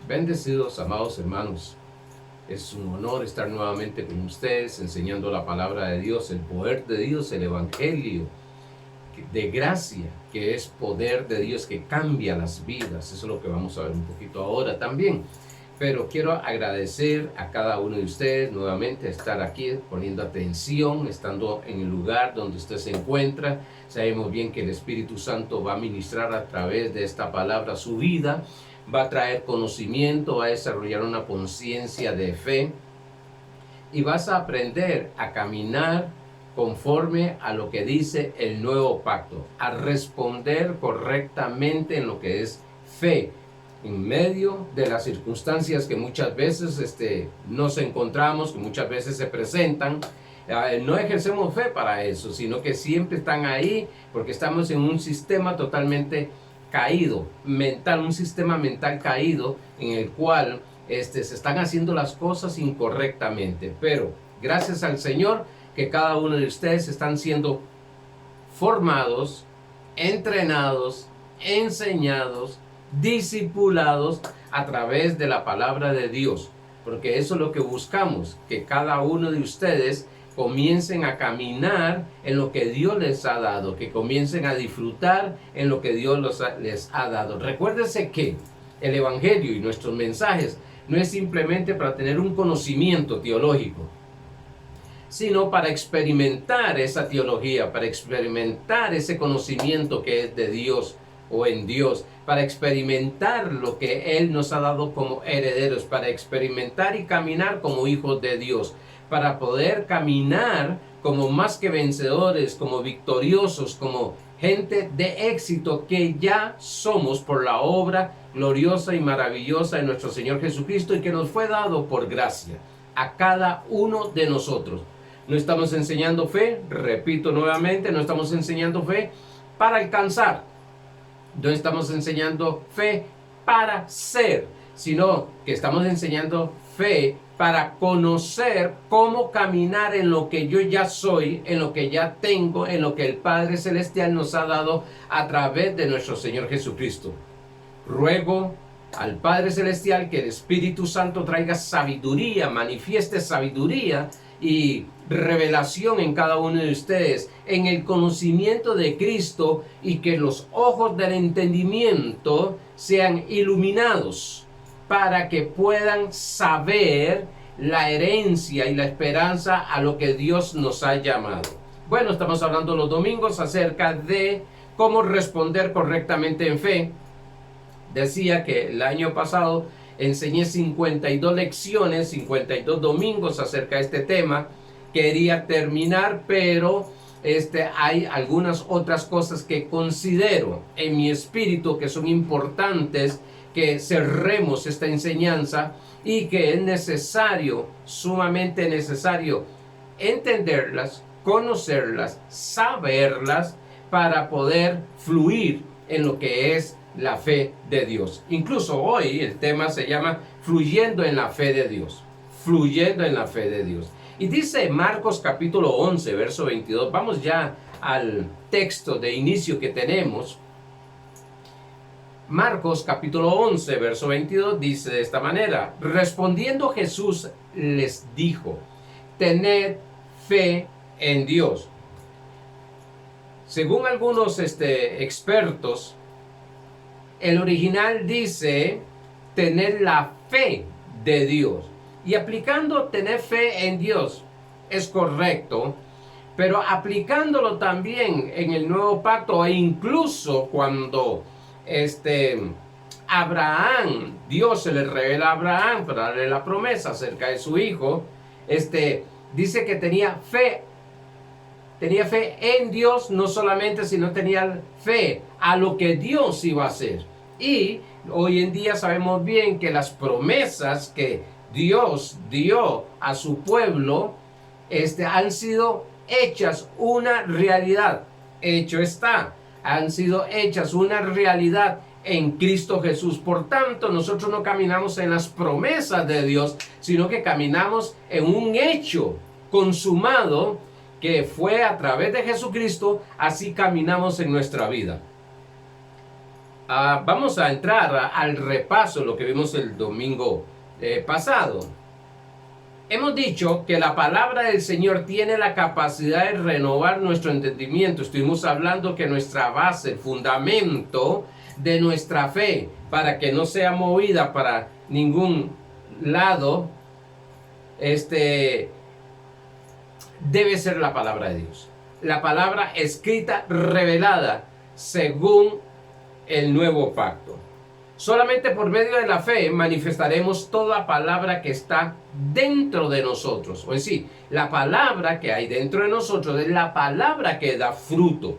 Bendecidos, amados hermanos. Es un honor estar nuevamente con ustedes enseñando la palabra de Dios, el poder de Dios, el evangelio de gracia, que es poder de Dios que cambia las vidas. Eso es lo que vamos a ver un poquito ahora también. Pero quiero agradecer a cada uno de ustedes nuevamente estar aquí poniendo atención, estando en el lugar donde usted se encuentra. Sabemos bien que el Espíritu Santo va a ministrar a través de esta palabra su vida, va a traer conocimiento, va a desarrollar una conciencia de fe y vas a aprender a caminar conforme a lo que dice el nuevo pacto, a responder correctamente en lo que es fe, en medio de las circunstancias que muchas veces nos encontramos, que muchas veces se presentan. No ejercemos fe para eso, sino que siempre están ahí porque estamos en un sistema totalmente caído, mental, un sistema mental caído en el cual se están haciendo las cosas incorrectamente. Pero gracias al Señor que cada uno de ustedes están siendo formados, entrenados, enseñados, discipulados a través de la palabra de Dios, porque eso es lo que buscamos, que cada uno de ustedes comiencen a caminar en lo que Dios les ha dado, que comiencen a disfrutar en lo que Dios les ha dado. Recuérdese que el evangelio y nuestros mensajes no es simplemente para tener un conocimiento teológico, sino para experimentar esa teología, para experimentar ese conocimiento que es de Dios o en Dios, para experimentar lo que Él nos ha dado como herederos, para experimentar y caminar como hijos de Dios, para poder caminar como más que vencedores, como victoriosos, como gente de éxito que ya somos por la obra gloriosa y maravillosa de nuestro Señor Jesucristo y que nos fue dado por gracia a cada uno de nosotros. No estamos enseñando fe, repito nuevamente, no estamos enseñando fe para alcanzar, no estamos enseñando fe para ser, sino que estamos enseñando fe para conocer cómo caminar en lo que yo ya soy, en lo que ya tengo, en lo que el Padre Celestial nos ha dado a través de nuestro Señor Jesucristo. Ruego al Padre Celestial que el Espíritu Santo traiga sabiduría, manifieste sabiduría y revelación en cada uno de ustedes, en el conocimiento de Cristo, y que los ojos del entendimiento sean iluminados para que puedan saber la herencia y la esperanza a lo que Dios nos ha llamado. Bueno, estamos hablando los domingos acerca de cómo responder correctamente en fe. Decía que el año pasado enseñé 52 lecciones, 52 domingos acerca de este tema. Quería terminar, pero hay algunas otras cosas que considero en mi espíritu que son importantes que cerremos esta enseñanza y que es necesario, sumamente necesario, entenderlas, conocerlas, saberlas para poder fluir en lo que es la fe de Dios. Incluso hoy el tema se llama fluyendo en la fe de Dios. Fluyendo en la fe de Dios. Y dice Marcos capítulo 11, verso 22. Vamos ya al texto de inicio que tenemos. Marcos capítulo 11, verso 22 dice de esta manera: respondiendo Jesús les dijo, tened fe en Dios. Según algunos expertos, el original dice tener la fe de Dios. Y aplicando tener fe en Dios es correcto, pero aplicándolo también en el nuevo pacto, e incluso cuando Abraham, Dios se le revela a Abraham para darle la promesa acerca de su hijo, dice que tenía fe en Dios, no solamente, sino tenía fe a lo que Dios iba a hacer. Y hoy en día sabemos bien que las promesas que Dios dio a su pueblo han sido hechas una realidad. Hecho está, han sido hechas una realidad en Cristo Jesús. Por tanto, nosotros no caminamos en las promesas de Dios, sino que caminamos en un hecho consumado que fue a través de Jesucristo. Así caminamos en nuestra vida. vamos a entrar al repaso de lo que vimos el domingo pasado. Hemos dicho que la palabra del Señor tiene la capacidad de renovar nuestro entendimiento. Estuvimos hablando que nuestra base, el fundamento de nuestra fe, para que no sea movida para ningún lado, debe ser la palabra de Dios. La palabra escrita, revelada, según el nuevo pacto. Solamente por medio de la fe manifestaremos toda palabra que está dentro de nosotros. O decir, la palabra que hay dentro de nosotros es la palabra que da fruto.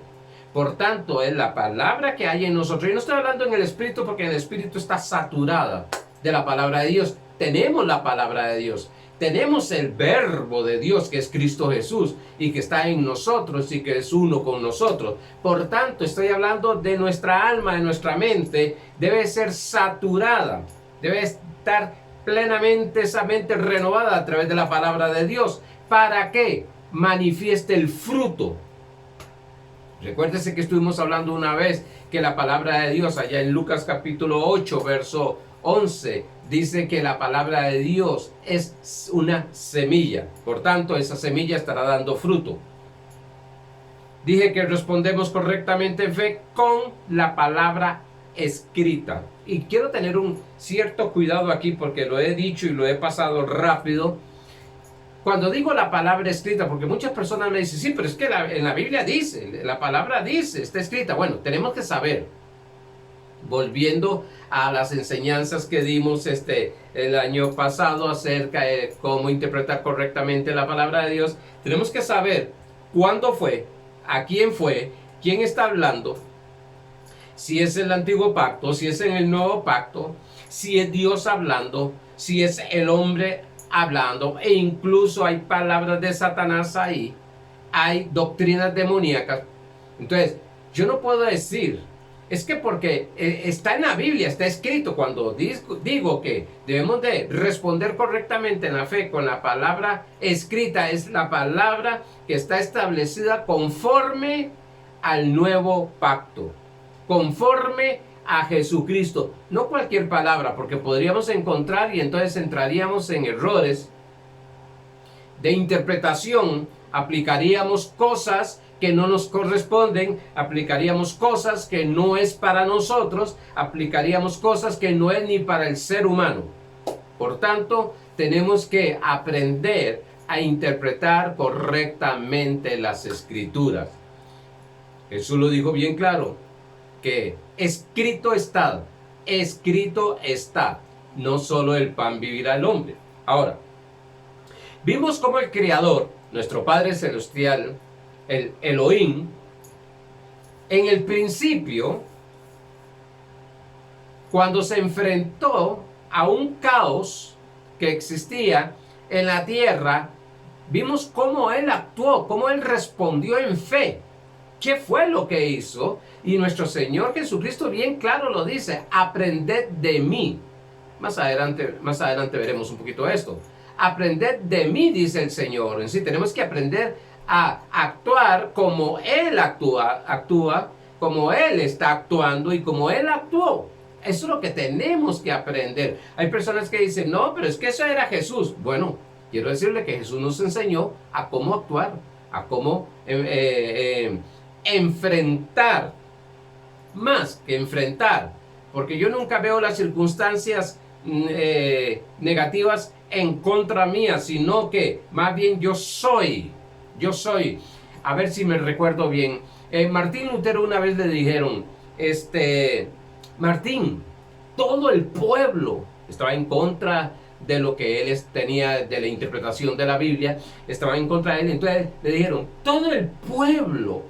Por tanto, es la palabra que hay en nosotros. Y no estoy hablando en el Espíritu, porque el Espíritu está saturada de la palabra de Dios. Tenemos la palabra de Dios. Tenemos el verbo de Dios, que es Cristo Jesús, y que está en nosotros y que es uno con nosotros. Por tanto, estoy hablando de nuestra alma, de nuestra mente. Debe ser saturada, debe estar plenamente esa mente renovada a través de la palabra de Dios, para que manifieste el fruto. Recuérdese que estuvimos hablando una vez que la palabra de Dios, allá en Lucas capítulo 8, verso 11, dice que la palabra de Dios es una semilla. Por tanto, esa semilla estará dando fruto. Dije que respondemos correctamente en fe con la palabra escrita. Y quiero tener un cierto cuidado aquí, porque lo he dicho y lo he pasado rápido. Cuando digo la palabra escrita, porque muchas personas me dicen, sí, pero es que en la Biblia dice, la palabra dice, está escrita. Bueno, tenemos que saber, volviendo a las enseñanzas que dimos el año pasado acerca de cómo interpretar correctamente la palabra de Dios, tenemos que saber cuándo fue, a quién fue, quién está hablando, si es el antiguo pacto, si es en el nuevo pacto, si es Dios hablando, si es el hombre hablando, e incluso hay palabras de Satanás ahí, hay doctrinas demoníacas. Entonces, yo no puedo decir, es que porque está en la Biblia, está escrito. Cuando digo que debemos de responder correctamente en la fe con la palabra escrita, es la palabra que está establecida conforme al nuevo pacto, conforme a Jesucristo. No cualquier palabra, porque podríamos encontrar y entonces entraríamos en errores de interpretación, aplicaríamos cosas que no nos corresponden, aplicaríamos cosas que no es para nosotros, aplicaríamos cosas que no es ni para el ser humano. Por tanto, tenemos que aprender a interpretar correctamente las Escrituras. Jesús lo dijo bien claro, que escrito está, no solo el pan vivirá el hombre. Ahora, vimos cómo el Creador, nuestro Padre Celestial, el Elohim, en el principio, cuando se enfrentó a un caos que existía en la tierra, vimos cómo Él actuó, cómo Él respondió en fe. ¿Qué fue lo que hizo? Y nuestro Señor Jesucristo bien claro lo dice, aprended de mí. Más adelante veremos un poquito esto. Aprended de mí, dice el Señor. En sí, tenemos que aprender a actuar como Él actúa, como Él está actuando y como Él actuó. Eso es lo que tenemos que aprender. Hay personas que dicen, no, pero es que eso era Jesús. Bueno, quiero decirle que Jesús nos enseñó a cómo actuar, a cómo enfrentar, más que enfrentar, porque yo nunca veo las circunstancias negativas en contra mía, sino que más bien yo soy, a ver si me recuerdo bien, Martín Lutero una vez le dijeron, Martín, todo el pueblo estaba en contra de lo que él tenía, de la interpretación de la Biblia, estaba en contra de él. Entonces le dijeron, todo el pueblo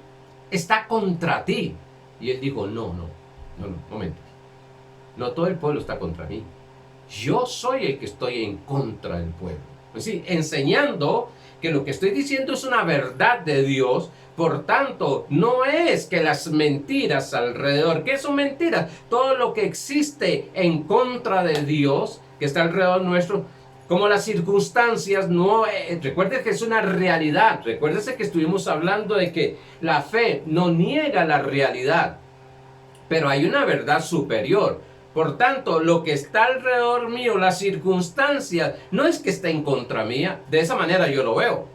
está contra ti. Y él dijo, no, momento. No todo el pueblo está contra mí. Yo soy el que estoy en contra del pueblo. Pues sí, enseñando que lo que estoy diciendo es una verdad de Dios. Por tanto, no es que las mentiras alrededor, ¿qué son mentiras? Todo lo que existe en contra de Dios, que está alrededor nuestro, como las circunstancias, no, recuerde que es una realidad. Recuérdese que estuvimos hablando de que la fe no niega la realidad. pero hay una verdad superior. Por tanto, lo que está alrededor mío, las circunstancias, no es que esté en contra mía, de esa manera yo lo veo,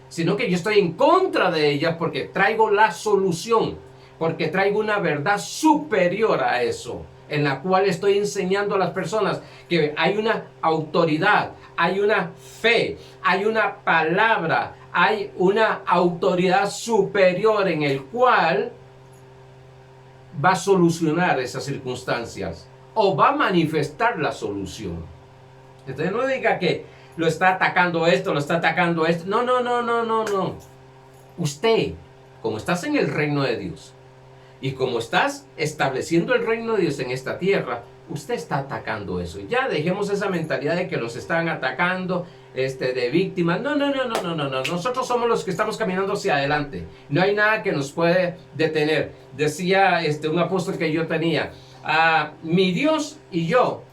sino que yo estoy en contra de ellas porque traigo la solución, porque traigo una verdad superior a eso, en la cual estoy enseñando a las personas que hay una autoridad, hay una fe, hay una palabra, hay una autoridad superior en el cual va a solucionar esas circunstancias o va a manifestar la solución. Entonces no diga que lo está atacando esto, lo está atacando esto. No, no, no, no, no, no. Usted, como estás en el reino de Dios y como estás estableciendo el reino de Dios en esta tierra, usted está atacando eso. Ya dejemos esa mentalidad de que los están atacando, de víctimas. No, no, no, no, no, no, no. Nosotros somos los que estamos caminando hacia adelante. No hay nada que nos puede detener. Decía un apóstol que yo tenía, mi Dios y yo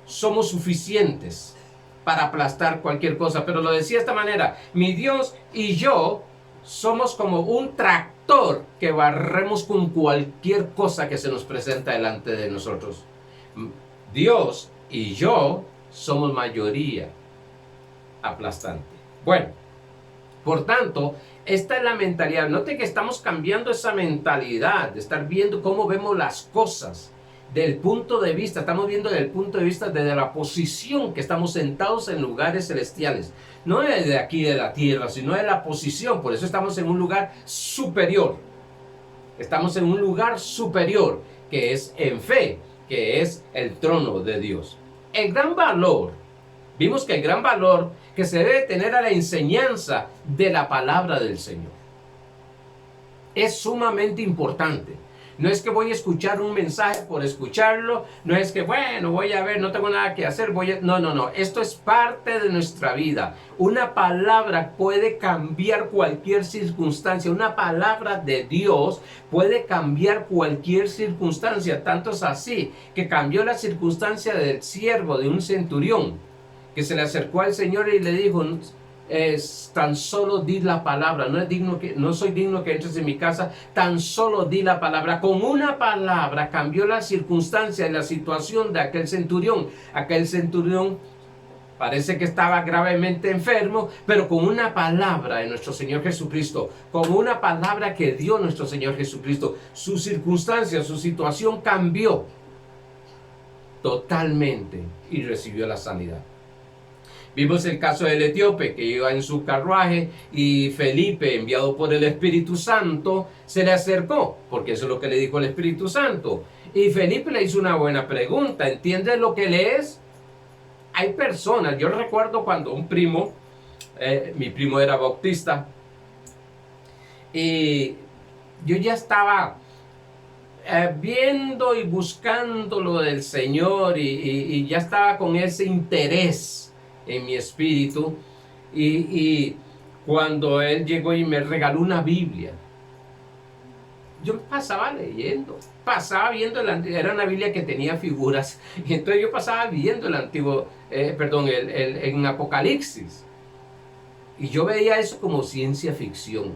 somos suficientes para aplastar cualquier cosa. Pero lo decía de esta manera, mi Dios y yo somos como un tractor que barremos con cualquier cosa que se nos presenta delante de nosotros. Dios y yo somos mayoría aplastante. Bueno, por tanto, esta es la mentalidad. Note que estamos cambiando esa mentalidad de estar viendo cómo vemos las cosas del punto de vista, estamos viendo desde el punto de vista desde la posición que estamos sentados en lugares celestiales, no desde aquí de la tierra, sino de la posición. Por eso estamos en un lugar superior, estamos en un lugar superior que es en fe, que es el trono de Dios. El gran valor, vimos que el gran valor que se debe tener a la enseñanza de la palabra del Señor es sumamente importante. No es que voy a escuchar un mensaje por escucharlo, no es que, bueno, voy a ver, no tengo nada que hacer, no, no, no, esto es parte de nuestra vida. Una palabra puede cambiar cualquier circunstancia, una palabra de Dios puede cambiar cualquier circunstancia, tanto es así que cambió la circunstancia del siervo de un centurión, que se le acercó al Señor y le dijo, tan solo di la palabra, no soy digno que entres en mi casa, tan solo di la palabra. Con una palabra cambió la circunstancia y la situación de aquel centurión. Aquel centurión parece que estaba gravemente enfermo, pero con una palabra de nuestro Señor Jesucristo, con una palabra que dio nuestro Señor Jesucristo, su circunstancia, su situación cambió totalmente y recibió la sanidad. Vimos el caso del etíope que iba en su carruaje y Felipe, enviado por el Espíritu Santo, se le acercó, porque eso es lo que le dijo el Espíritu Santo. Y Felipe le hizo una buena pregunta, ¿entiendes lo que lees? Hay personas, yo recuerdo cuando un primo, mi primo era bautista, y yo ya estaba viendo y buscando lo del Señor y ya estaba con ese interés en mi espíritu y cuando él llegó y me regaló una Biblia, yo pasaba leyendo, pasaba viendo era una Biblia que tenía figuras y entonces yo pasaba viendo el antiguo, en Apocalipsis y yo veía eso como ciencia ficción.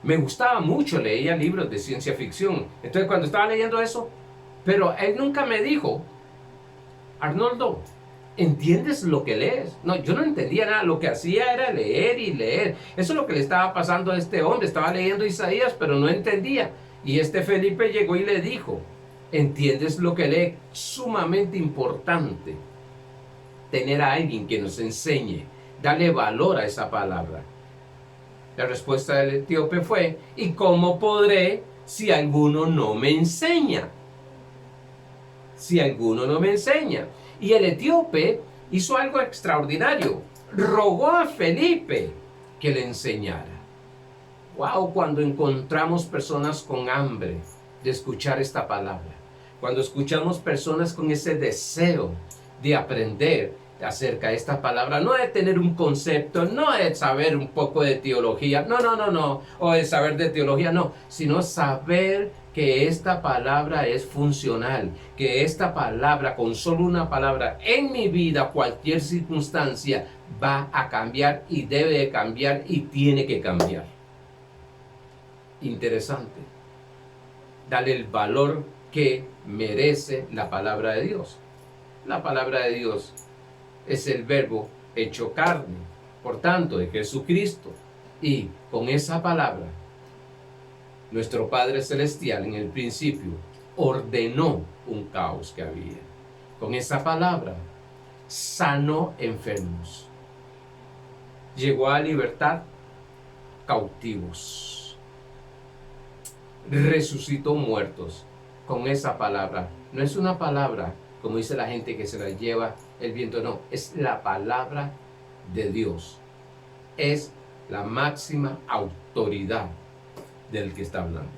Me gustaba mucho, leía libros de ciencia ficción. Entonces cuando estaba leyendo eso, pero él nunca me dijo, Arnoldo, ¿entiendes lo que lees? No, yo no entendía nada, lo que hacía era leer y leer. Eso es lo que le estaba pasando a este hombre, estaba leyendo Isaías, pero no entendía. Y Felipe llegó y le dijo, ¿entiendes lo que lee? Sumamente importante tener a alguien que nos enseñe, darle valor a esa palabra. La respuesta del etíope fue, ¿y cómo podré si alguno no me enseña? Si alguno no me enseña. Y el etíope hizo algo extraordinario. Rogó a Felipe que le enseñara. Wow, cuando encontramos personas con hambre de escuchar esta palabra. Cuando escuchamos personas con ese deseo de aprender acerca de esta palabra, no de tener un concepto, no de saber un poco de teología, no, o de saber de teología, no, sino saber que esta palabra es funcional, que esta palabra, con solo una palabra en mi vida, cualquier circunstancia va a cambiar y debe de cambiar y tiene que cambiar. Interesante. Dale el valor que merece la palabra de Dios. La palabra de Dios es el verbo hecho carne, por tanto, de Jesucristo. Y con esa palabra, nuestro Padre Celestial en el principio ordenó un caos que había. Con esa palabra, sanó enfermos. Llegó a libertar cautivos. Resucitó muertos. Con esa palabra. No es una palabra, como dice la gente, que se la lleva el viento. No, es la palabra de Dios. Es la máxima autoridad del que está hablando.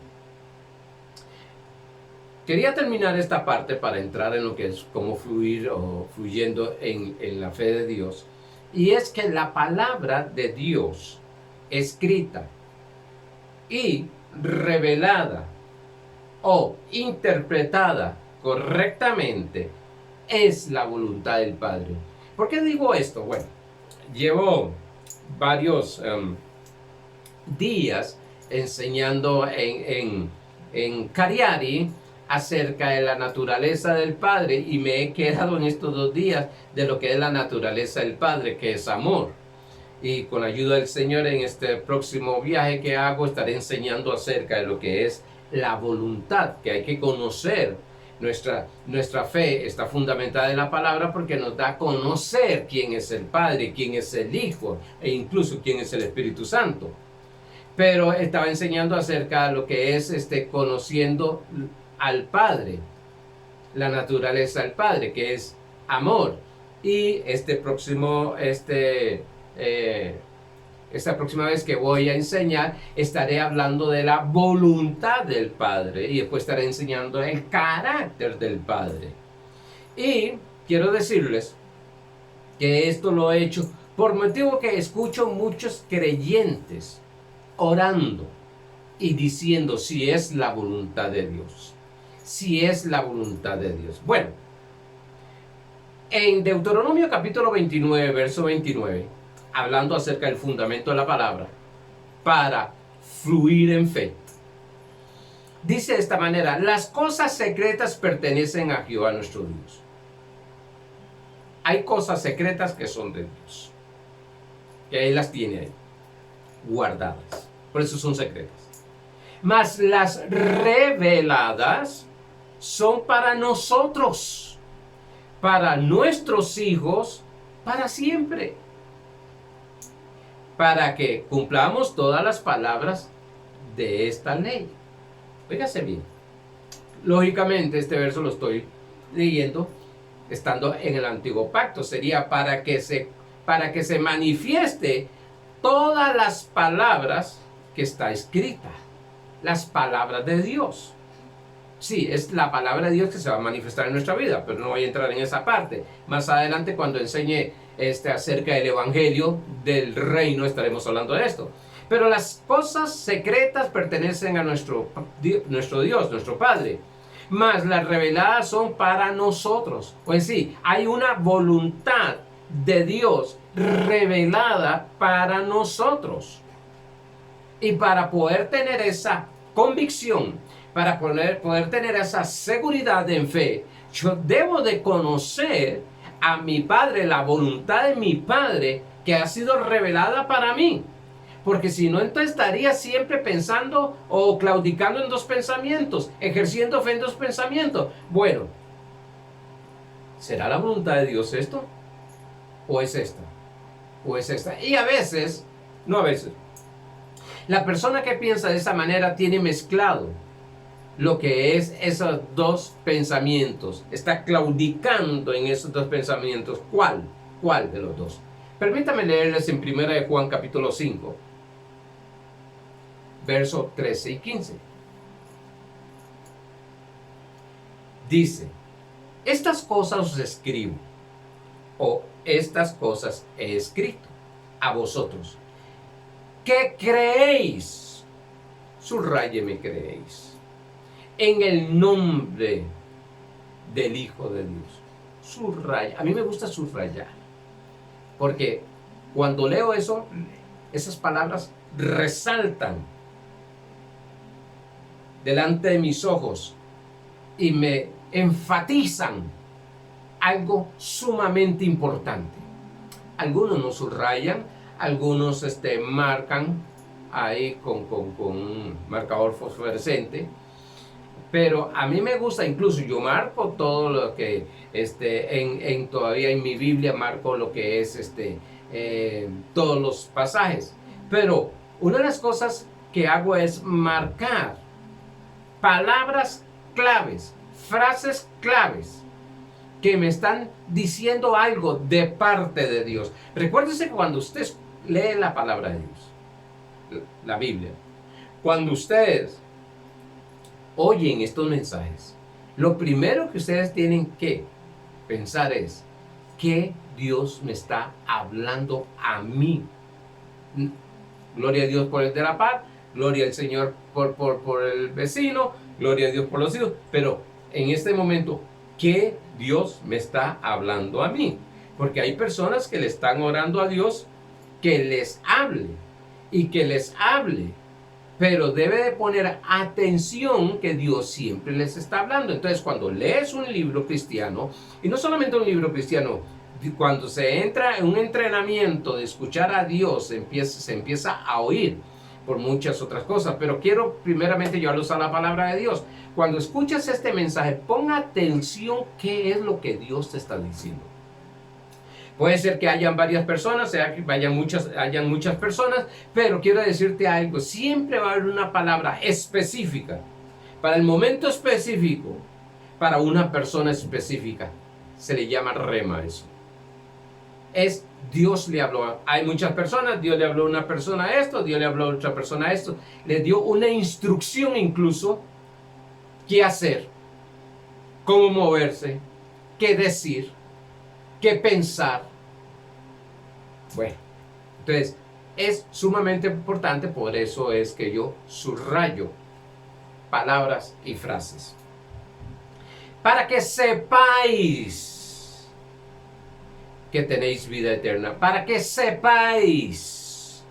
Quería terminar esta parte para entrar en lo que es cómo fluir o fluyendo en la fe de Dios. Y es que la palabra de Dios escrita y revelada o interpretada correctamente es la voluntad del Padre. ¿Por qué digo esto? Bueno, llevo varios días enseñando en Cariari acerca de la naturaleza del Padre, y me he quedado en estos 2 días de lo que es la naturaleza del Padre, que es amor. Y con la ayuda del Señor, en este próximo viaje que hago, estaré enseñando acerca de lo que es la voluntad, que hay que conocer. Nuestra fe está fundamentada en la palabra porque nos da a conocer quién es el Padre, quién es el Hijo e incluso quién es el Espíritu Santo. Pero estaba enseñando acerca de lo que es conociendo al Padre, la naturaleza del Padre, que es amor. Y esta próxima vez que voy a enseñar, estaré hablando de la voluntad del Padre y después estaré enseñando el carácter del Padre. Y quiero decirles que esto lo he hecho por motivo que escucho muchos creyentes orando y diciendo si es la voluntad de Dios. Si es la voluntad de Dios. Bueno, en Deuteronomio capítulo 29, verso 29, hablando acerca del fundamento de la palabra para fluir en fe, dice de esta manera: las cosas secretas pertenecen a Jehová nuestro Dios. Hay cosas secretas que son de Dios, que Él las tiene ahí, guardadas. Por eso son secretas. Mas las reveladas son para nosotros, para nuestros hijos, para siempre, para que cumplamos todas las palabras de esta ley. Fíjese bien. Lógicamente este verso lo estoy leyendo estando en el antiguo pacto. Sería para que se manifieste todas las palabras que está escrita, las palabras de Dios. Sí, es la palabra de Dios que se va a manifestar en nuestra vida, pero no voy a entrar en esa parte. Más adelante, cuando enseñe acerca del evangelio del reino, estaremos hablando de esto. Pero las cosas secretas pertenecen a nuestro Dios, nuestro Padre. Mas las reveladas son para nosotros. Pues sí, hay una voluntad de Dios revelada para nosotros. Y para poder tener esa convicción, para poder tener esa seguridad en fe, yo debo de conocer a mi Padre, la voluntad de mi Padre que ha sido revelada para mí. Porque si no, entonces estaría siempre pensando o claudicando en 2 pensamientos, ejerciendo fe en 2 pensamientos. Bueno, ¿será la voluntad de Dios esto? ¿O es esta? ¿O es esta? Y a veces, no a veces, la persona que piensa de esa manera tiene mezclado lo que es esos 2 pensamientos. Está claudicando en esos 2 pensamientos. ¿Cuál? ¿Cuál de los 2? Permítame leerles en 1 de Juan capítulo 5, versos 13 y 15. Dice: estas cosas os escribo, o estas cosas he escrito a vosotros, que creéis, subrayeme, creéis, en el nombre del Hijo de Dios. Subraya. A mí me gusta subrayar, porque cuando leo eso, esas palabras resaltan delante de mis ojos y me enfatizan algo sumamente importante. Algunos nos subrayan, algunos marcan ahí con un marcador fosforescente, pero a mí me gusta, incluso yo marco todo lo que todavía en mi Biblia marco lo que es todos los pasajes, pero una de las cosas que hago es marcar palabras claves, frases claves que me están diciendo algo de parte de Dios. Recuérdese que cuando usted lee la palabra de Dios, la Biblia, cuando ustedes oyen estos mensajes, lo primero que ustedes tienen que pensar es que Dios me está hablando a mí. Gloria a Dios por el de la paz, gloria al Señor por el vecino, gloria a Dios por los hijos, pero en este momento, ¿qué Dios me está hablando a mí? Porque hay personas que le están orando a Dios que les hable y que les hable, pero debe de poner atención que Dios siempre les está hablando. Entonces, cuando lees un libro cristiano, y no solamente un libro cristiano, cuando se entra en un entrenamiento de escuchar a Dios, se empieza a oír por muchas otras cosas, pero quiero primeramente llevarlos a la palabra de Dios. Cuando escuchas este mensaje, pon atención qué es lo que Dios te está diciendo. Puede ser que hayan varias personas, sea que hayan muchas personas, pero quiero decirte algo, siempre va a haber una palabra específica, para el momento específico, para una persona específica. Se le llama rema eso. Es Dios le habló. Hay muchas personas, Dios le habló a una persona esto, Dios le habló a otra persona esto. Le dio una instrucción incluso, qué hacer, cómo moverse, qué decir, qué pensar. Bueno, entonces es sumamente importante, por eso es que yo subrayo palabras y frases. Para que sepáis que tenéis vida eterna, para que sepáis.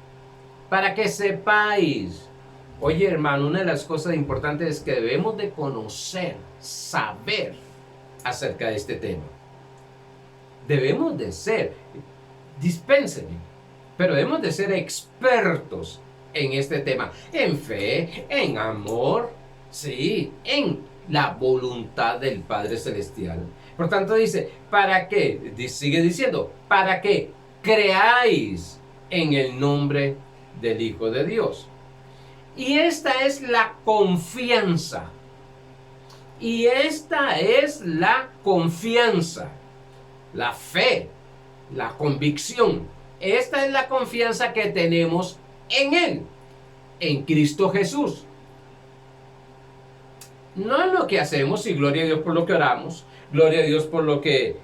Oye, hermano, una de las cosas importantes es que debemos de conocer, saber acerca de este tema. Debemos de ser, dispénseme, pero debemos de ser expertos en este tema, en fe, en amor, sí, en la voluntad del Padre Celestial. Por tanto dice, ¿para qué? Sigue diciendo, para que creáis en el nombre del Hijo de Dios. Y esta es la confianza. La fe, la convicción. Esta es la confianza que tenemos en Él, en Cristo Jesús. No es lo que hacemos, y gloria a Dios por lo que oramos, gloria a Dios por lo que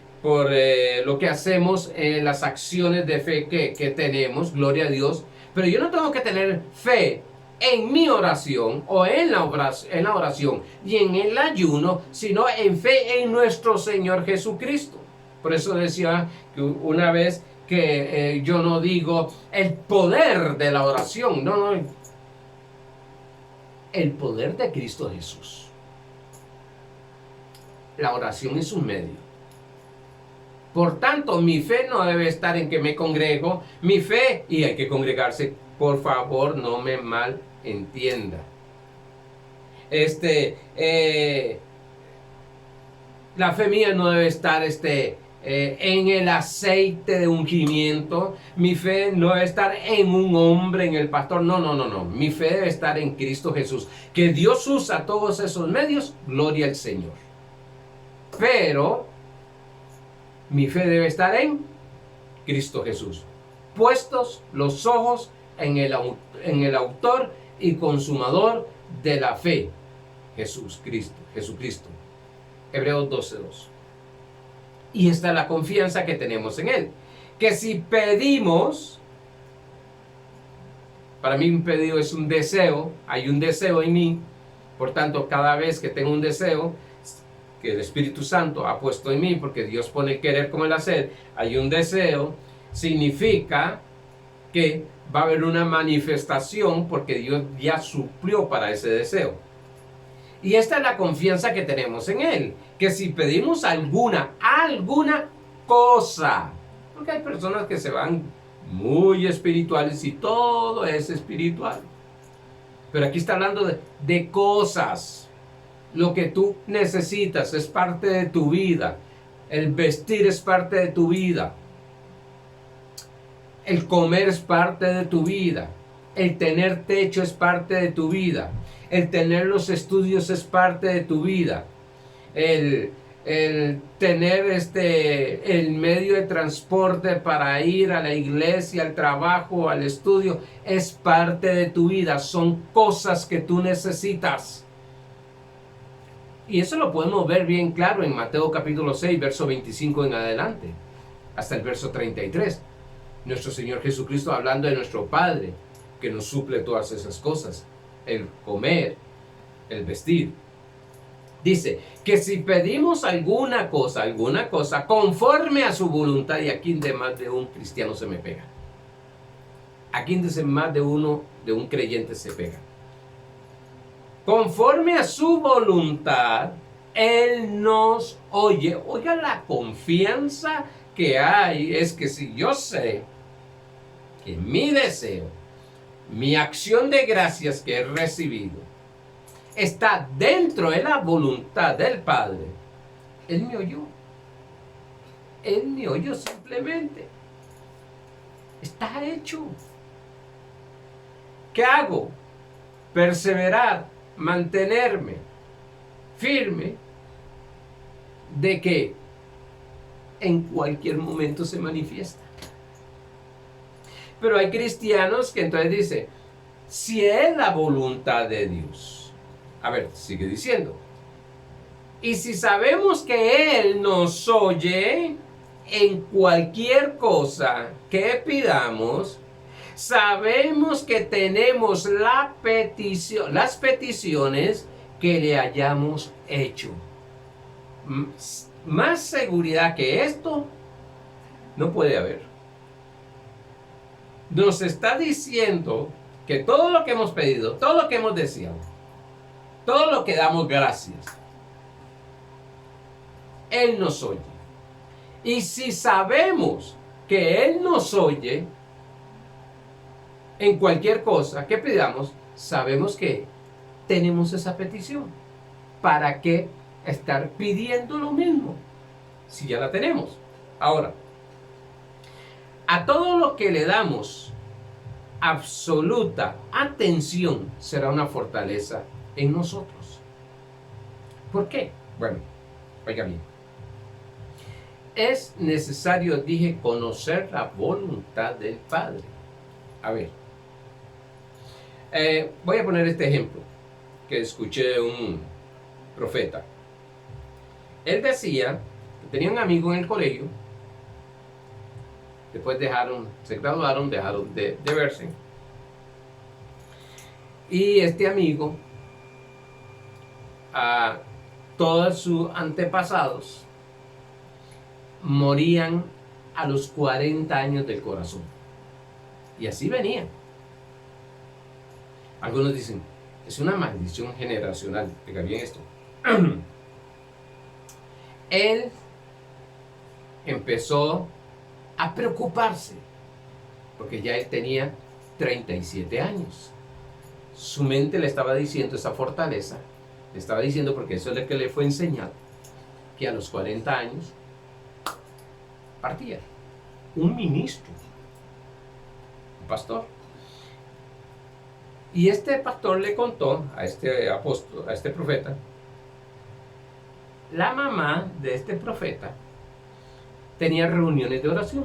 hacemos, las acciones de fe que tenemos, gloria a Dios. Pero yo no tengo que tener fe en mi oración o en la oración y en el ayuno, sino en fe en nuestro Señor Jesucristo. Por eso decía que una vez que yo no digo el poder de la oración, no, el poder de Cristo Jesús. La oración es un medio. Por tanto, mi fe no debe estar en que me congrego. Mi fe, y hay que congregarse, por favor, no me malentienda. La fe mía no debe estar en el aceite de ungimiento. Mi fe no debe estar en un hombre, en el pastor. No. Mi fe debe estar en Cristo Jesús. Que Dios usa todos esos medios, gloria al Señor. Pero mi fe debe estar en Cristo Jesús. Puestos los ojos en el autor y consumador de la fe, Jesucristo. Hebreos 12:2. Y esta es la confianza que tenemos en Él. Que si pedimos, para mí un pedido es un deseo, hay un deseo en mí, por tanto cada vez que tengo un deseo, que el Espíritu Santo ha puesto en mí, porque Dios pone el querer como el hacer, hay un deseo, significa que va a haber una manifestación, porque Dios ya suplió para ese deseo. Y esta es la confianza que tenemos en Él, que si pedimos alguna cosa, porque hay personas que se van muy espirituales y todo es espiritual, pero aquí está hablando de cosas. Lo que tú necesitas es parte de tu vida, el vestir es parte de tu vida, el comer es parte de tu vida, el tener techo es parte de tu vida, el tener los estudios es parte de tu vida, el tener el medio de transporte para ir a la iglesia, al trabajo, al estudio, es parte de tu vida, son cosas que tú necesitas. Y eso lo podemos ver bien claro en Mateo capítulo 6, verso 25 en adelante, hasta el verso 33. Nuestro Señor Jesucristo hablando de nuestro Padre, que nos suple todas esas cosas, el comer, el vestir. Dice que si pedimos alguna cosa, conforme a su voluntad, y aquí de más de un cristiano se me pega. Aquí de más de uno, de un creyente se pega. Conforme a su voluntad, Él nos oye. Oiga, la confianza que hay es que si yo sé que mi deseo, mi acción de gracias que he recibido, está dentro de la voluntad del Padre, Él me oyó. Él me oyó simplemente. Está hecho. ¿Qué hago? Perseverar, mantenerme firme de que en cualquier momento se manifiesta. Pero hay cristianos que entonces dicen, si es la voluntad de Dios. A ver, sigue diciendo. Y si sabemos que Él nos oye en cualquier cosa que pidamos, sabemos que tenemos las peticiones que le hayamos hecho. Más seguridad que esto no puede haber. Nos está diciendo que todo lo que hemos pedido, todo lo que hemos deseado, todo lo que damos gracias, Él nos oye. Y si sabemos que Él nos oye en cualquier cosa que pidamos, sabemos que tenemos esa petición. ¿Para qué estar pidiendo lo mismo si ya la tenemos? Ahora, a todo lo que le damos absoluta atención será una fortaleza en nosotros. ¿Por qué? Bueno, oiga bien. Es necesario, dije, conocer la voluntad del Padre. A ver, voy a poner este ejemplo que escuché de un profeta. Él decía que tenía un amigo en el colegio, después se graduaron, dejaron de verse, y este amigo, todos sus antepasados morían a los 40 años del corazón, y así venían. Algunos dicen, es una maldición generacional. Fíjate bien esto. Él empezó a preocuparse porque ya él tenía 37 años. Su mente le estaba diciendo esa fortaleza, le estaba diciendo, porque eso es lo que le fue enseñado, que a los 40 años partía. Un ministro, un pastor. Y este pastor le contó a este apóstol, a este profeta, la mamá de este profeta tenía reuniones de oración.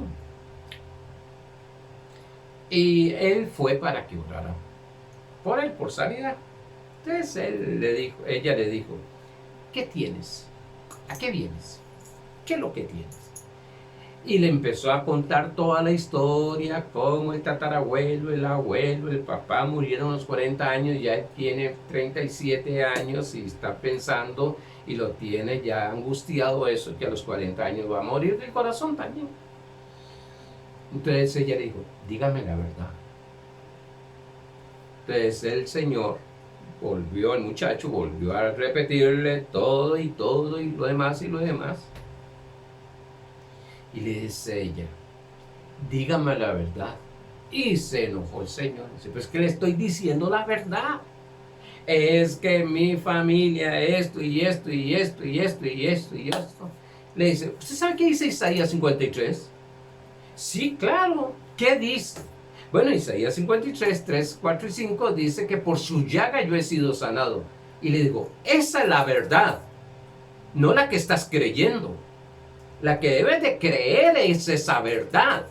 Y él fue para que orara por él, por sanidad. Entonces ella le dijo, ¿qué tienes? ¿A qué vienes? ¿Qué es lo que tienes? Y le empezó a contar toda la historia, cómo el tatarabuelo, el abuelo, el papá murieron a los 40 años, ya él tiene 37 años y está pensando y lo tiene ya angustiado eso, que a los 40 años va a morir del corazón también. Entonces ella dijo, dígame la verdad. Entonces el Señor Volvió el muchacho, volvió a repetirle todo y todo y lo demás y lo demás. Y le dice ella, dígame la verdad. Y se enojó el Señor. Dice, pues que le estoy diciendo la verdad. Es que mi familia, esto y esto y esto y esto y esto y esto. Le dice, ¿usted sabe qué dice Isaías 53? Sí, claro. ¿Qué dice? Bueno, Isaías 53, 3, 4 y 5 dice que por su llaga yo he sido sanado. Y le digo, esa es la verdad, no la que estás creyendo. La que debes de creer es esa verdad,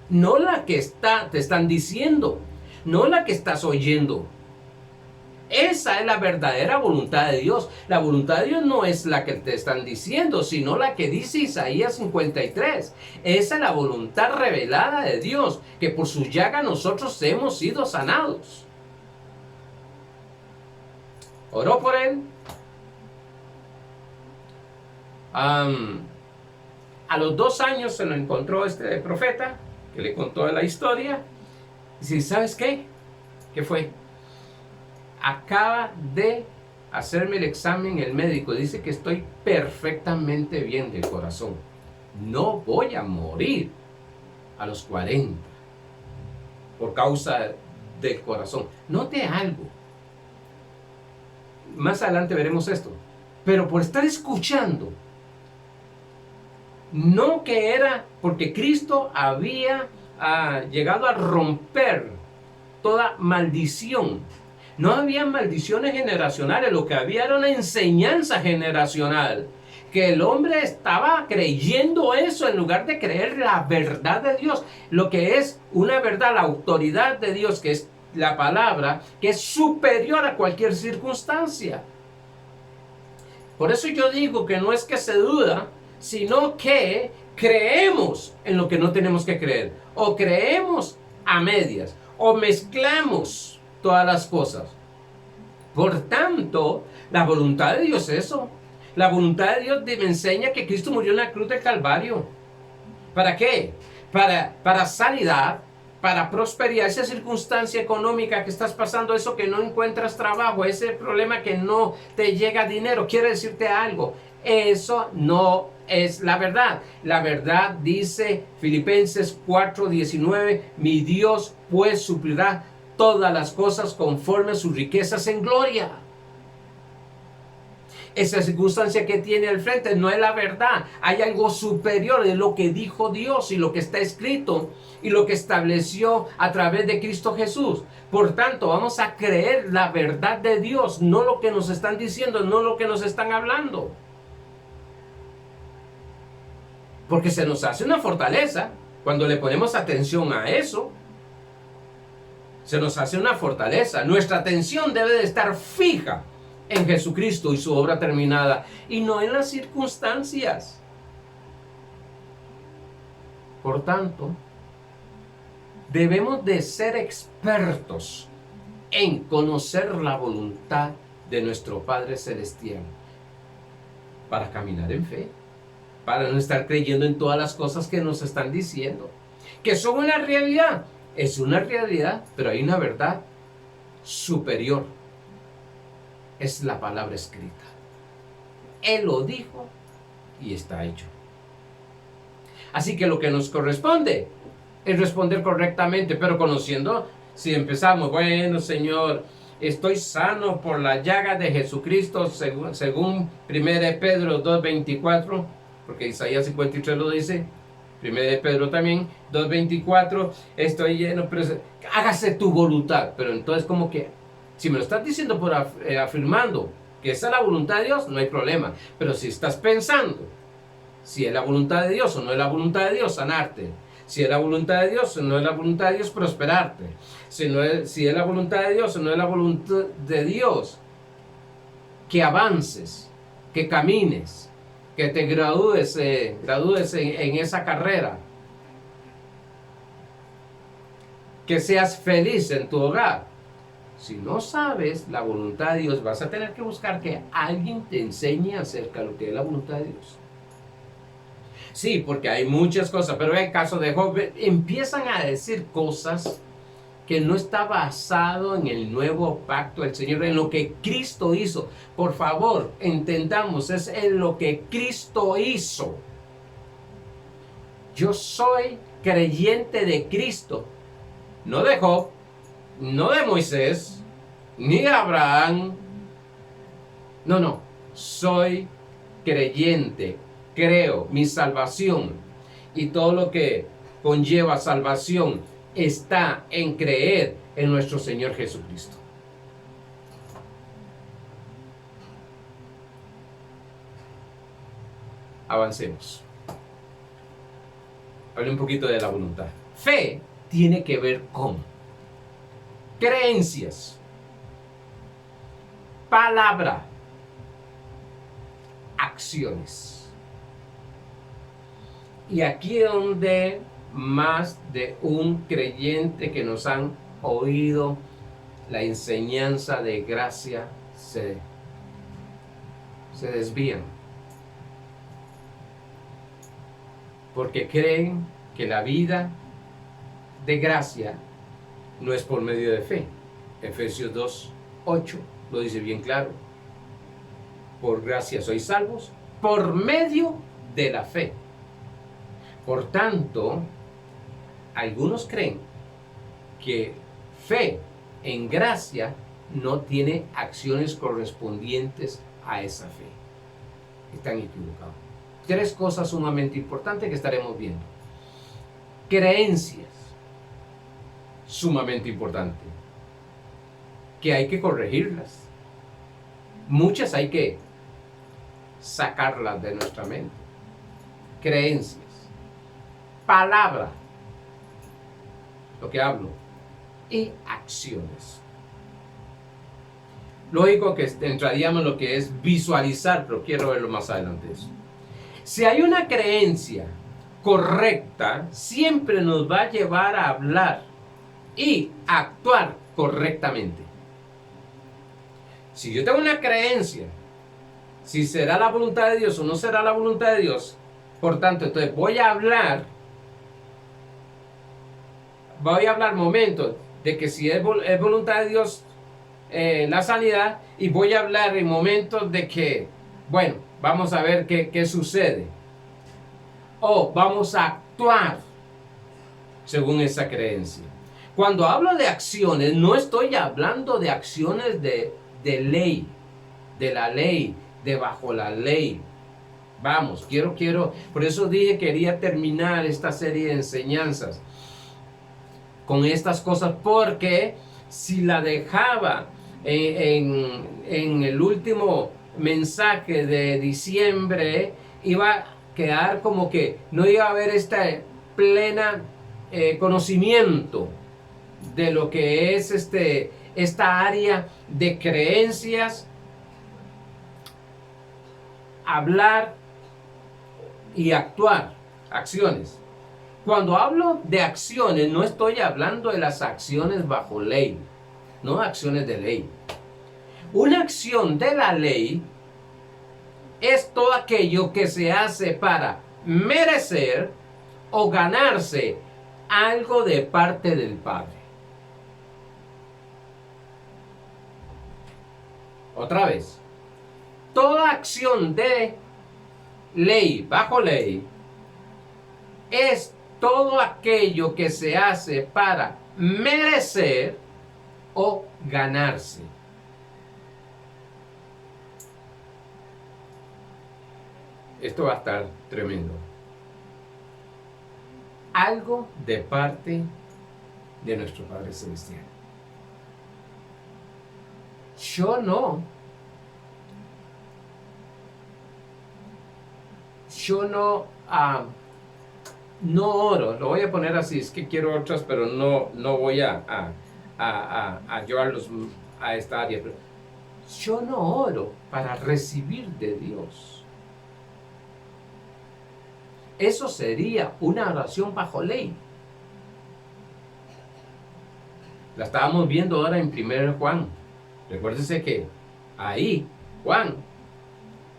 no la que te están diciendo, no la que estás oyendo. Esa es la verdadera voluntad de Dios. La voluntad de Dios no es la que te están diciendo, sino la que dice Isaías 53. Esa es la voluntad revelada de Dios, que por su llaga nosotros hemos sido sanados. Oró por él. A los 2 años se lo encontró este profeta, que le contó la historia. Y dice, ¿sabes qué? ¿Qué fue? Acaba de hacerme el examen el médico, dice que estoy perfectamente bien del corazón. No voy a morir a los 40 por causa del corazón. Note algo. Más adelante veremos esto. Pero por estar escuchando, no que era porque Cristo había llegado a romper toda maldición. No había maldiciones generacionales, lo que había era una enseñanza generacional. Que el hombre estaba creyendo eso en lugar de creer la verdad de Dios. Lo que es una verdad, la autoridad de Dios, que es la palabra, que es superior a cualquier circunstancia. Por eso yo digo que no es que se duda, sino que creemos en lo que no tenemos que creer. O creemos a medias, o mezclamos todas las cosas. Por tanto, la voluntad de Dios es eso. La voluntad de Dios me enseña que Cristo murió en la cruz del Calvario. ¿Para qué? Para sanidad, para prosperidad, esa circunstancia económica que estás pasando, eso que no encuentras trabajo, ese problema que no te llega dinero. Quiero decirte algo, eso no es la verdad. La verdad dice Filipenses 4:19, mi Dios pues suplirá todas las cosas conforme a sus riquezas en gloria. Esa circunstancia que tiene al frente no es la verdad. Hay algo superior de lo que dijo Dios y lo que está escrito y lo que estableció a través de Cristo Jesús. Por tanto, vamos a creer la verdad de Dios, no lo que nos están diciendo, no lo que nos están hablando. Porque se nos hace una fortaleza cuando le ponemos atención a eso. Se nos hace una fortaleza. Nuestra atención debe de estar fija en Jesucristo y su obra terminada, y no en las circunstancias. Por tanto, debemos de ser expertos en conocer la voluntad de nuestro Padre Celestial para caminar en fe, para no estar creyendo en todas las cosas que nos están diciendo, que son una realidad. Es una realidad, pero hay una verdad superior. Es la palabra escrita. Él lo dijo y está hecho. Así que lo que nos corresponde es responder correctamente, pero conociendo, si empezamos, bueno, Señor, estoy sano por la llaga de Jesucristo, según 1 Pedro 2:24, porque Isaías 53 lo dice, 1 Pedro también, 2:24, estoy lleno, pero hágase tu voluntad. Pero entonces como que, si me lo estás diciendo por afirmando que esa es la voluntad de Dios, no hay problema. Pero si estás pensando si es la voluntad de Dios o no es la voluntad de Dios sanarte, si es la voluntad de Dios o no es la voluntad de Dios prosperarte, si es la voluntad de Dios o no es la voluntad de Dios que avances, que camines, que te gradúes en esa carrera, que seas feliz en tu hogar. Si no sabes la voluntad de Dios, vas a tener que buscar que alguien te enseñe acerca de lo que es la voluntad de Dios. Sí, porque hay muchas cosas, pero en el caso de Job empiezan a decir cosas que no está basado en el nuevo pacto del Señor, en lo que Cristo hizo. Por favor, entendamos, es en lo que Cristo hizo. Yo soy creyente de Cristo, no de Job, no de Moisés, ni de Abraham. No, soy creyente, creo, mi salvación y todo lo que conlleva salvación está en creer en nuestro Señor Jesucristo. Avancemos. Hable un poquito de la voluntad. Fe tiene que ver con creencias, palabra, acciones. Y aquí es donde más de un creyente que nos han oído la enseñanza de gracia se desvían. Porque creen que la vida de gracia no es por medio de fe. Efesios 2:8 lo dice bien claro. Por gracia sois salvos por medio de la fe. Por tanto, algunos creen que fe en gracia no tiene acciones correspondientes a esa fe. Están equivocados. 3 cosas sumamente importantes que estaremos viendo. Creencias, sumamente importante, que hay que corregirlas. Muchas hay que sacarlas de nuestra mente. Creencias, palabra, lo que hablo, y acciones. Lógico que entraríamos en lo que es visualizar, pero quiero verlo más adelante eso. Si hay una creencia correcta, siempre nos va a llevar a hablar y actuar correctamente. Si yo tengo una creencia, si será la voluntad de Dios o no será la voluntad de Dios, por tanto, entonces voy a hablar momentos de que si es voluntad de Dios la sanidad, y voy a hablar en momentos de que, bueno, vamos a ver qué sucede. O vamos a actuar según esa creencia. Cuando hablo de acciones, no estoy hablando de acciones de ley, de la ley, de bajo la ley. Vamos, quiero, por eso dije quería terminar esta serie de enseñanzas con estas cosas, porque si la dejaba en el último mensaje de diciembre, iba a quedar como que no iba a haber este plena conocimiento de lo que es esta área de creencias, hablar y actuar, acciones. Cuando hablo de acciones, no estoy hablando de las acciones bajo ley, no acciones de ley. Una acción de la ley es todo aquello que se hace para merecer o ganarse algo de parte del Padre. Otra vez, toda acción de ley, bajo ley, es todo aquello que se hace para merecer o ganarse. Esto va a estar tremendo. Algo de parte de nuestro Padre Celestial. Yo no oro, lo voy a poner así, es que quiero otras, pero no voy a llevarlos a esta área. Pero yo no oro para recibir de Dios. Eso sería una oración bajo ley. La estábamos viendo ahora en 1 Juan. Recuérdense que ahí Juan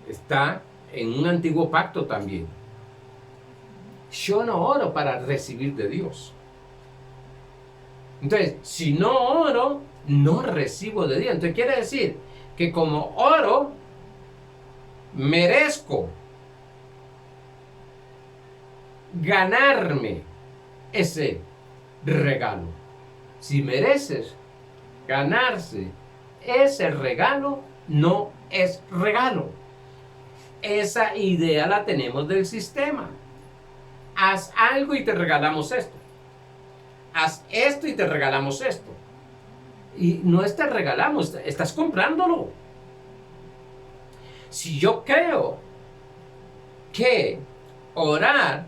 está en un antiguo pacto también. Yo no oro para recibir de Dios. Entonces, si no oro, no recibo de Dios. Entonces quiere decir que como oro, merezco ganarme ese regalo. Si mereces ganarse ese regalo, no es regalo. Esa idea la tenemos del sistema. Haz algo y te regalamos esto. Haz esto y te regalamos esto. Y no te regalamos, estás comprándolo. Si yo creo que orar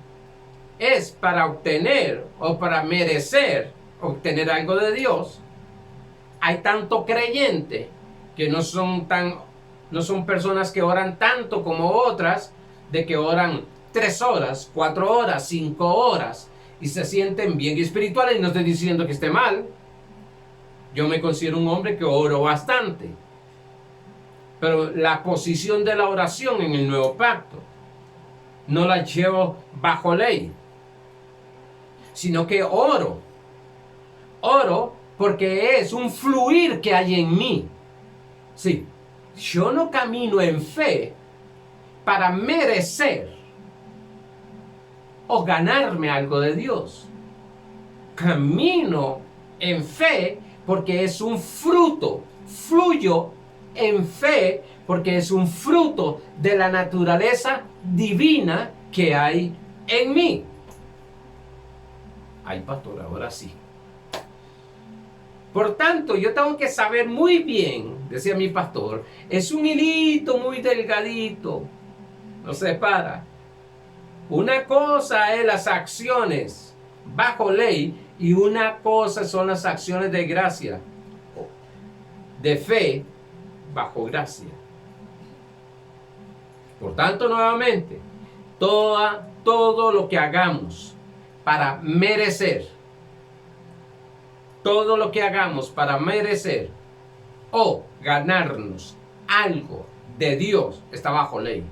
es para obtener o para merecer obtener algo de Dios, hay tanto creyente que no son personas que oran tanto como otras, de que oran 3 horas, 4 horas, 5 horas y se sienten bien espirituales. Y no estoy diciendo que esté mal. Yo me considero un hombre que oro bastante. Pero la posición de la oración en el nuevo pacto no la llevo bajo ley, sino que oro porque es un fluir que hay en mí. Sí, yo no camino en fe para merecer o ganarme algo de Dios. Camino en fe porque es un fruto. Fluyo en fe porque es un fruto de la naturaleza divina que hay en mí. Ay, pastor, ahora sí. Por tanto, yo tengo que saber muy bien, decía mi pastor, es un hilito muy delgadito, no se para. Una cosa es las acciones bajo ley y una cosa son las acciones de gracia, de fe bajo gracia. Por tanto, nuevamente, todo lo que hagamos para merecer, todo lo que hagamos para merecer o ganarnos algo de Dios está bajo ley.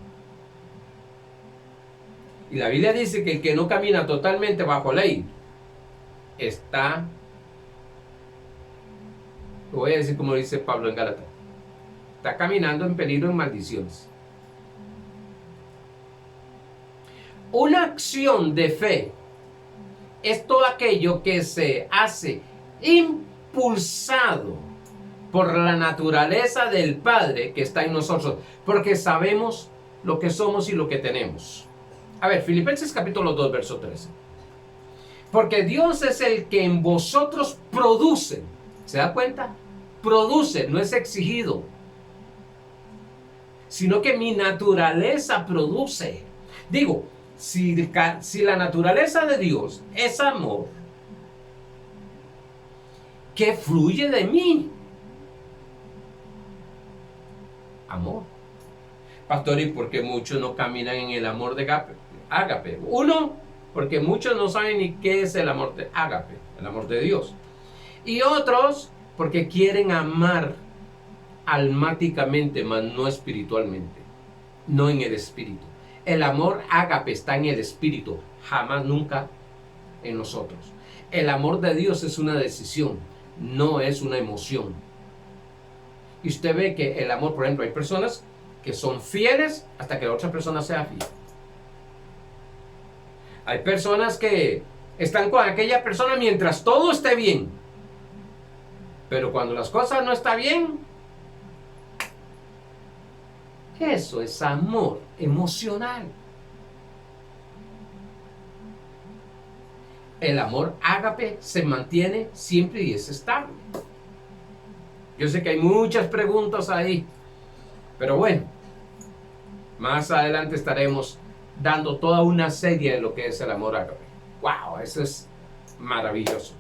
Y la Biblia dice que el que no camina totalmente bajo ley está, lo voy a decir como dice Pablo en Gálatas, está caminando en peligro, en maldiciones. Una acción de fe es todo aquello que se hace impulsado por la naturaleza del Padre que está en nosotros, porque sabemos lo que somos y lo que tenemos. A ver, Filipenses capítulo 2, verso 13. Porque Dios es el que en vosotros produce. ¿Se da cuenta? Produce, no es exigido, sino que mi naturaleza produce. Digo, si la naturaleza de Dios es amor, ¿qué fluye de mí? Amor. Pastor, ¿y por qué muchos no caminan en el amor de ágape? Uno, porque muchos no saben ni qué es el amor de ágape, el amor de Dios. Y otros, porque quieren amar almáticamente, mas no espiritualmente, no en el espíritu. El amor ágape está en el espíritu, jamás, nunca en nosotros. El amor de Dios es una decisión, no es una emoción. Y usted ve que el amor, por ejemplo, hay personas que son fieles hasta que la otra persona sea fiel. Hay personas que están con aquella persona mientras todo esté bien, pero cuando las cosas no están bien, eso es amor emocional. El amor ágape se mantiene siempre y es estable. Yo sé que hay muchas preguntas ahí, pero bueno, más adelante estaremos dando toda una serie de lo que es el amor ágape. ¡Wow! Eso es maravilloso.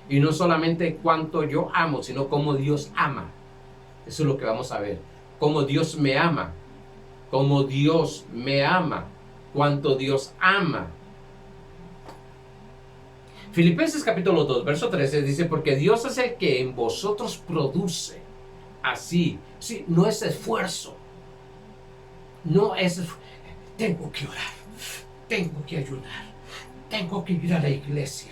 Y no solamente cuánto yo amo, sino cómo Dios ama. Eso es lo que vamos a ver. Cómo Dios me ama. Cómo Dios me ama. Cuánto Dios ama. Filipenses capítulo 2, verso 13 dice, porque Dios es el que en vosotros produce. Así. Sí, no es esfuerzo. No es, tengo que orar, tengo que ayunar, tengo que ir a la iglesia,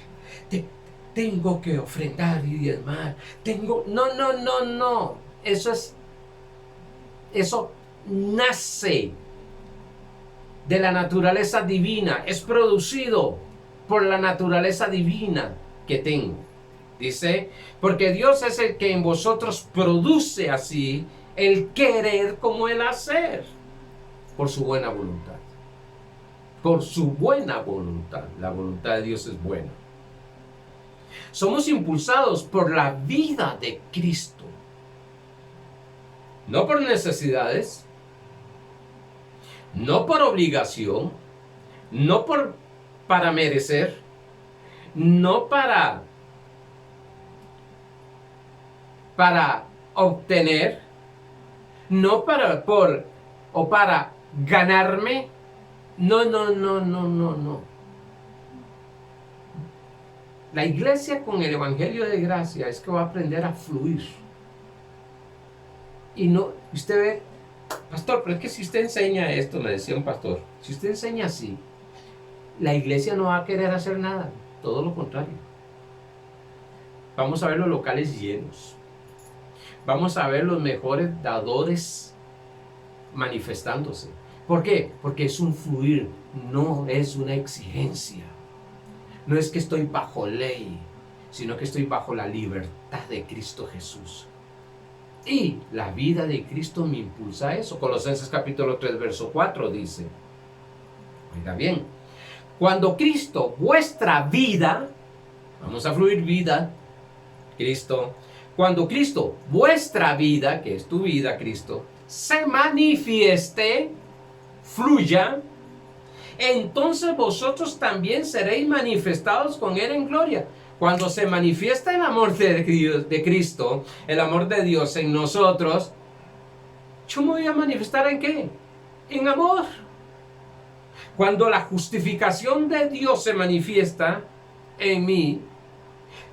tengo que ofrendar y diezmar, no, eso nace de la naturaleza divina, es producido por la naturaleza divina que tengo. Dice, porque Dios es el que en vosotros produce así el querer como el hacer, por su buena voluntad. Por su buena voluntad. La voluntad de Dios es buena. Somos impulsados por la vida de Cristo. No por necesidades, no por obligación, no para merecer, no para obtener, no para ganarme. No. La iglesia con el evangelio de gracia es que va a aprender a fluir. Y no, usted ve, pastor, pero es que si usted enseña esto, me decía un pastor, si usted enseña así, la iglesia no va a querer hacer nada, todo lo contrario. Vamos a ver los locales llenos. Vamos a ver los mejores dadores manifestándose. ¿Por qué? Porque es un fluir, no es una exigencia. No es que estoy bajo ley, sino que estoy bajo la libertad de Cristo Jesús. Y la vida de Cristo me impulsa a eso. Colosenses capítulo 3, verso 4 dice, oiga bien, cuando Cristo, vuestra vida, vamos a fluir vida, Cristo, cuando Cristo, vuestra vida, que es tu vida, Cristo, se manifieste, fluya, entonces vosotros también seréis manifestados con Él en gloria. Cuando se manifiesta el amor de Cristo, el amor de Dios en nosotros, ¿yo me voy a manifestar en qué? En amor. Cuando la justificación de Dios se manifiesta en mí,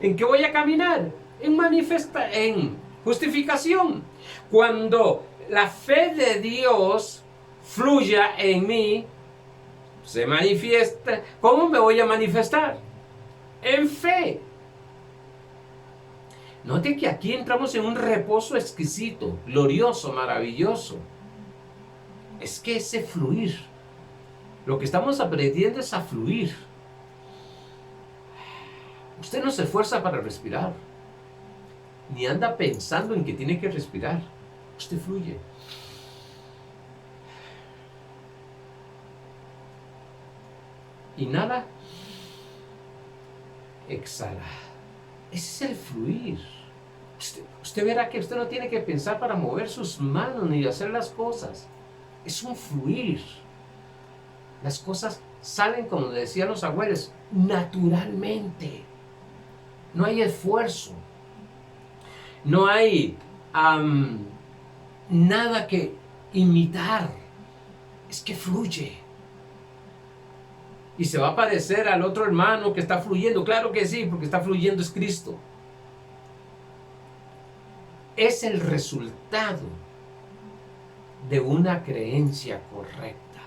¿en qué voy a caminar? En justificación. Cuando la fe de Dios fluya en mí, se manifiesta. ¿Cómo me voy a manifestar? En fe. Note que aquí entramos en un reposo exquisito, glorioso, maravilloso. Es que ese fluir, lo que estamos aprendiendo es a fluir. Usted no se esfuerza para respirar, ni anda pensando en que tiene que respirar. Usted fluye. Inhala, exhala. Ese es el fluir. Usted verá que usted no tiene que pensar para mover sus manos ni hacer las cosas. Es un fluir. Las cosas salen, como decían los abuelos, naturalmente. No hay esfuerzo. No hay nada que imitar. Es que fluye. Y se va a parecer al otro hermano que está fluyendo. Claro que sí, porque está fluyendo es Cristo. Es el resultado de una creencia correcta.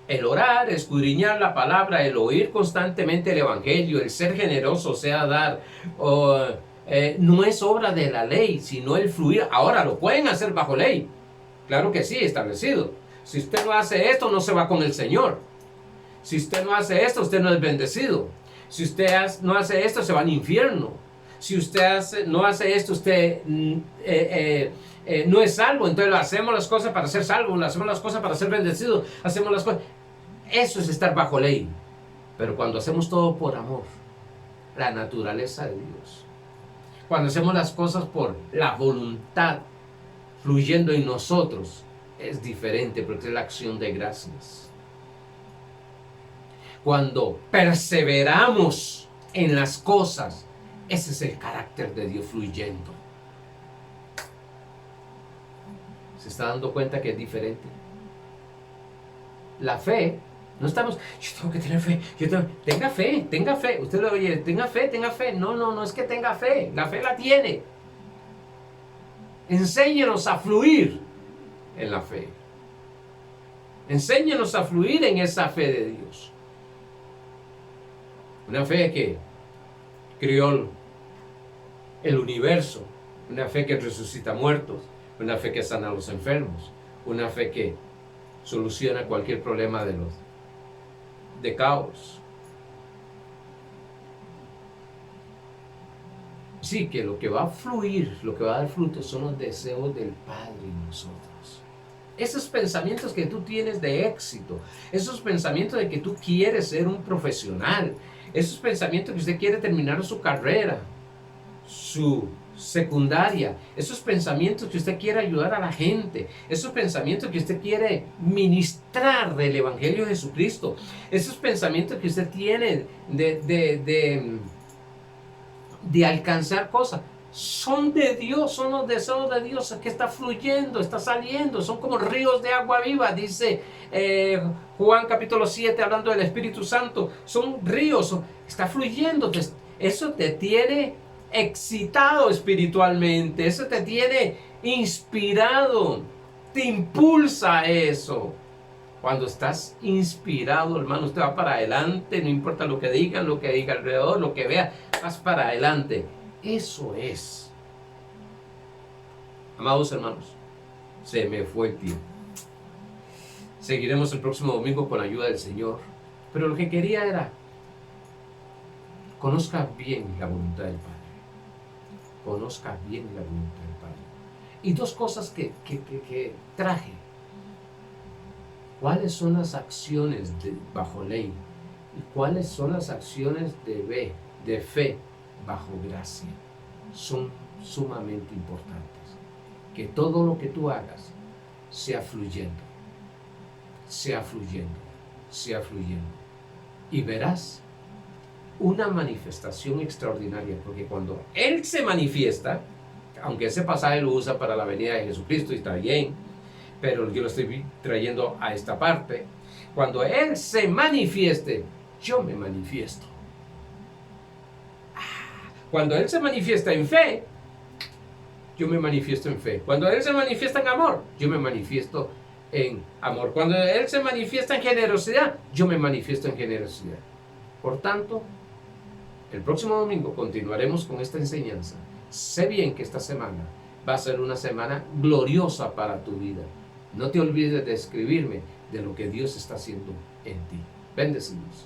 El orar, escudriñar la palabra, el oír constantemente el evangelio, el ser generoso, o sea, dar, no es obra de la ley, sino el fluir. Ahora, lo pueden hacer bajo ley. Claro que sí, establecido. Si usted no hace esto, no se va con el Señor. Si usted no hace esto, usted no es bendecido. Si usted no hace esto, se va al infierno. Si usted no hace esto, usted no es salvo. Entonces hacemos las cosas para ser salvo, hacemos las cosas para ser bendecido, hacemos las cosas. Eso es estar bajo ley. Pero cuando hacemos todo por amor, la naturaleza de Dios, cuando hacemos las cosas por la voluntad fluyendo en nosotros, es diferente porque es la acción de gracias. Cuando perseveramos en las cosas, ese es el carácter de Dios fluyendo. ¿Se está dando cuenta que es diferente? La fe, no estamos, yo tengo que tener fe, tenga fe. Usted lo oye, tenga fe. No es que tenga fe, la fe la tiene. Enséñenos a fluir en la fe. Enséñenos a fluir en esa fe de Dios. Una fe que crió el universo, una fe que resucita muertos, una fe que sana a los enfermos, una fe que soluciona cualquier problema de caos. Sí, que lo que va a fluir, lo que va a dar fruto son los deseos del Padre en nosotros. Esos pensamientos que tú tienes de éxito, esos pensamientos de que tú quieres ser un profesional, esos pensamientos que usted quiere terminar su carrera, su secundaria, esos pensamientos que usted quiere ayudar a la gente, esos pensamientos que usted quiere ministrar del Evangelio de Jesucristo, esos pensamientos que usted tiene de alcanzar cosas, son de Dios, son los deseos de Dios que está fluyendo, está saliendo, son como ríos de agua viva, dice Juan capítulo 7, hablando del Espíritu Santo, son ríos, está fluyendo, eso te tiene excitado espiritualmente, eso te tiene inspirado, te impulsa a eso. Cuando estás inspirado, hermano, usted va para adelante, no importa lo que diga alrededor, lo que vea, vas para adelante. Eso es. Amados hermanos, se me fue el tiempo. Seguiremos el próximo domingo con la ayuda del Señor. Pero lo que quería era, conozca bien la voluntad del Padre. Conozca bien la voluntad del Padre. Y dos cosas que traje. ¿Cuáles son las acciones bajo ley? ¿Y cuáles son las acciones de fe bajo gracia? Son sumamente importantes. Que todo lo que tú hagas sea fluyendo, sea fluyendo, sea fluyendo. Y verás una manifestación extraordinaria, porque cuando Él se manifiesta, aunque ese pasaje lo usa para la venida de Jesucristo y está bien, pero yo lo estoy trayendo a esta parte. Cuando Él se manifieste, yo me manifiesto. Cuando Él se manifiesta en fe, yo me manifiesto en fe. Cuando Él se manifiesta en amor, yo me manifiesto en amor. Cuando Él se manifiesta en generosidad, yo me manifiesto en generosidad. Por tanto, el próximo domingo continuaremos con esta enseñanza. Sé bien que esta semana va a ser una semana gloriosa para tu vida. No te olvides de escribirme de lo que Dios está haciendo en ti. Bendecidos.